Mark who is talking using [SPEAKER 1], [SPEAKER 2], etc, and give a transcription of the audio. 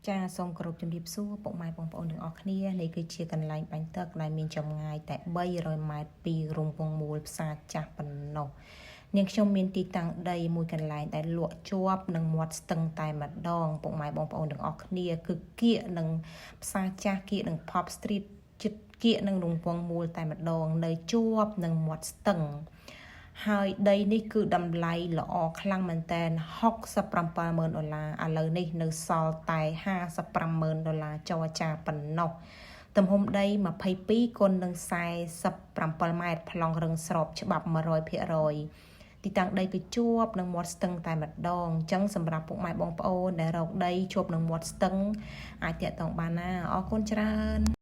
[SPEAKER 1] ចាសូមគោរពជំរាបសួរពុកម៉ែបងប្អូនទាំងអស់គ្នានេះគឺជាកន្លែងបាញ់ទឹកដែលមានចម្ងាយតែ300ម៉ែត្រពីរំពងមូលផ្សារចាស់ប៉ុណ្ណោះនាងខ្ញុំមានទីតាំងដីមួយកន្លែងដែលលក់ជាប់នឹងមាត់ស្ទឹងតែម្ដងពុកម៉ែបងប្អូនទាំងអស់គ្នាគឺគៀកនឹងផ្សារចាស់គៀកនឹង Pop Street ចិត្តគៀកនឹងរំពងមូលតែម្ដងនៅជាប់នឹងមាត់ស្ទឹងហើយដីនេះគឺតម្លៃល្អខ្លាំងមែនតើ$670,000ឥឡូវនេះនៅសល់តែ$55,000ចរចាប៉ុណ្ណោះទំហំដី22គុណនឹង47ម៉ែត្រប្លង់រឹងស្របច្បាប់100%ទីតាំងដីគឺជាប់នឹងមាត់ស្ទឹងតែម្ដងអញ្ចឹងសម្រាប់ពុកម៉ែបងប្អូនដែលរកដីជាប់នឹងមាត់ស្ទឹងអាចតាក់ទងបានណាអរគុណច្រើន